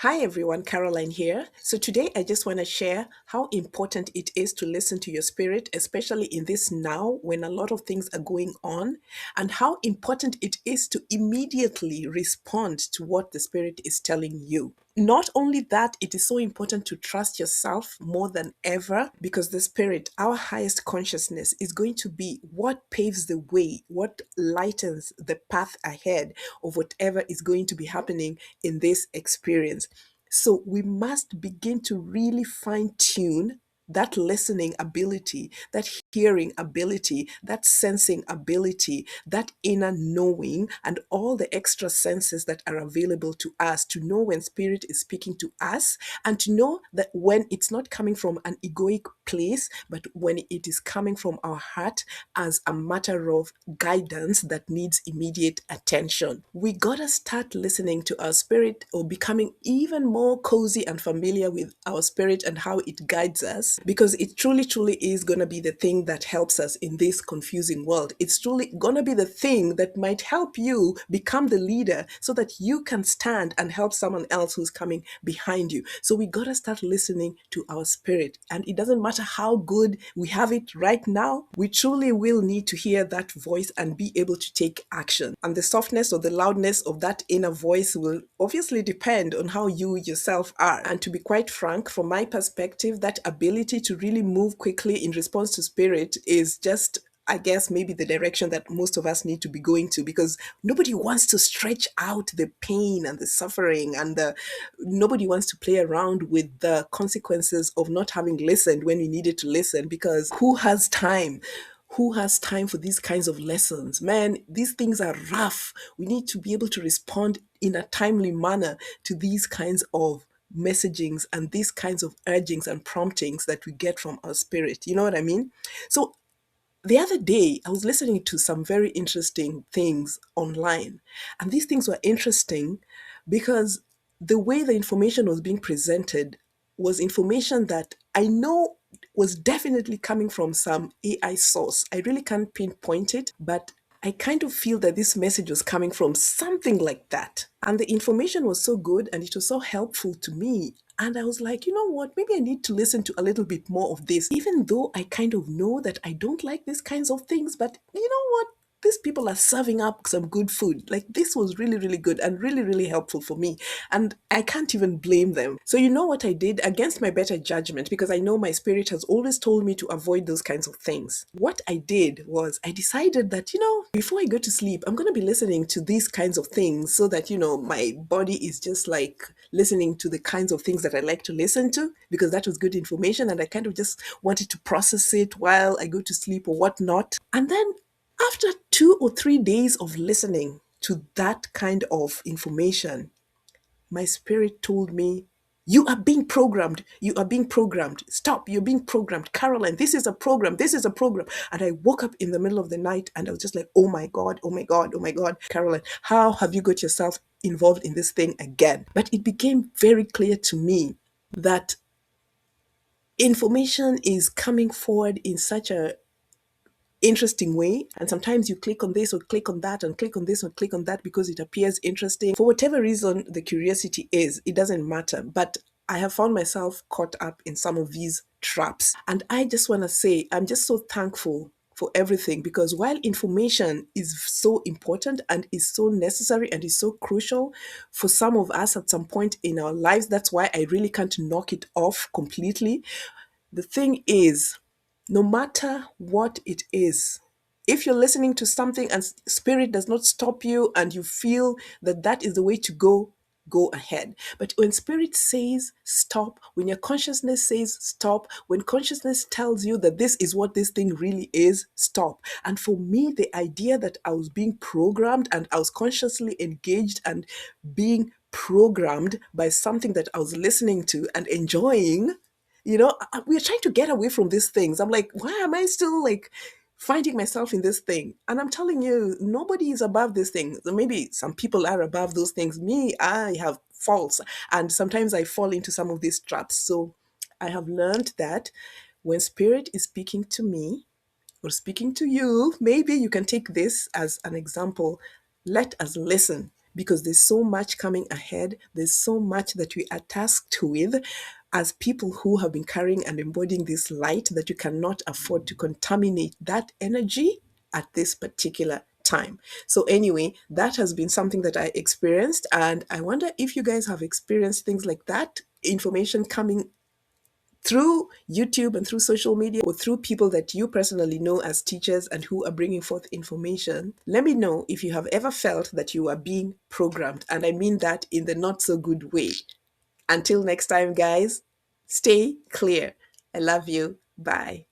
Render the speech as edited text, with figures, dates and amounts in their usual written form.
Hi everyone, Caroline here. So today I just want to share how important it is to listen to your spirit, especially in this now when a lot of things are going on, and how important it is to immediately respond to what the spirit is telling you. Not only that, it is so important to trust yourself more than ever because the spirit, our highest consciousness, is going to be what paves the way, what lightens the path ahead of whatever is going to be happening in this experience. So we must begin to really fine tune that listening ability, that hearing ability, that sensing ability, that inner knowing, and all the extra senses that are available to us to know when spirit is speaking to us, and to know that when it's not coming from an egoic place, but when it is coming from our heart as a matter of guidance that needs immediate attention. We gotta start listening to our spirit or becoming even more cozy and familiar with our spirit and how it guides us because it truly, truly is gonna be the thing that helps us in this confusing world. It's truly gonna be the thing that might help you become the leader so that you can stand and help someone else who's coming behind you. So we gotta start listening to our spirit. And it doesn't matter how good we have it right now, we truly will need to hear that voice and be able to take action. And the softness or the loudness of that inner voice will obviously depend on how you yourself are. And to be quite frank, from my perspective, that ability to really move quickly in response to spirit is just, I guess, maybe the direction that most of us need to be going to because nobody wants to stretch out the pain and the suffering and the nobody wants to play around with the consequences of not having listened when we needed to listen because who has time? Who has time for these kinds of lessons? Man, these things are rough. We need to be able to respond in a timely manner to these kinds of messagings and these kinds of urgings and promptings that we get from our spirit. You know what I mean? So the other day, I was listening to some very interesting things online. And these things were interesting because the way the information was being presented was information that I know was definitely coming from some AI source. I really can't pinpoint it, but I kind of feel that this message was coming from something like that. And the information was so good and it was so helpful to me. And I was like, you know what? Maybe I need to listen to a little bit more of this, even though I kind of know that I don't like these kinds of things. But you know what? These people are serving up some good food. Like this was really, really good and really, really helpful for me. And I can't even blame them. So, you know what I did against my better judgment, because I know my spirit has always told me to avoid those kinds of things. What I did was I decided that, before I go to sleep, I'm going to be listening to these kinds of things so that, my body is just like listening to the kinds of things that I like to listen to because that was good information. And I kind of just wanted to process it while I go to sleep or whatnot. And then after 2 or 3 days of listening to that kind of information, my spirit told me, you are being programmed. You are being programmed. Stop. You're being programmed. Caroline, this is a program. This is a program. And I woke up in the middle of the night and I was just like, oh my God, oh my God, oh my God. Caroline, how have you got yourself involved in this thing again? But it became very clear to me that information is coming forward in such a interesting way. And sometimes you click on this or click on that and click on this or click on that because it appears interesting. For whatever reason the curiosity is, it doesn't matter. But I have found myself caught up in some of these traps. And I just want to say, I'm just so thankful for everything because while information is so important and is so necessary and is so crucial for some of us at some point in our lives, that's why I really can't knock it off completely. The thing is, no matter what it is, if you're listening to something and spirit does not stop you and you feel that that is the way to go, go ahead. But when spirit says stop, when your consciousness says stop, when consciousness tells you that this is what this thing really is, stop. And for me, the idea that I was being programmed and I was consciously engaged and being programmed by something that I was listening to and enjoying, we're trying to get away from these things. I'm like, why am I still like finding myself in this thing? And I'm telling you, nobody is above this thing. So maybe some people are above those things. Me, I have faults. And sometimes I fall into some of these traps. So I have learned that when spirit is speaking to me or speaking to you, maybe you can take this as an example. Let us listen because there's so much coming ahead. There's so much that we are tasked with as people who have been carrying and embodying this light, that you cannot afford to contaminate that energy at this particular time. So, anyway, that has been something that I experienced. And I wonder if you guys have experienced things like that, information coming through YouTube and through social media, or through people that you personally know as teachers and who are bringing forth information. Let me know if you have ever felt that you are being programmed. And I mean that in the not so good way. Until next time, guys, stay clear. I love you. Bye.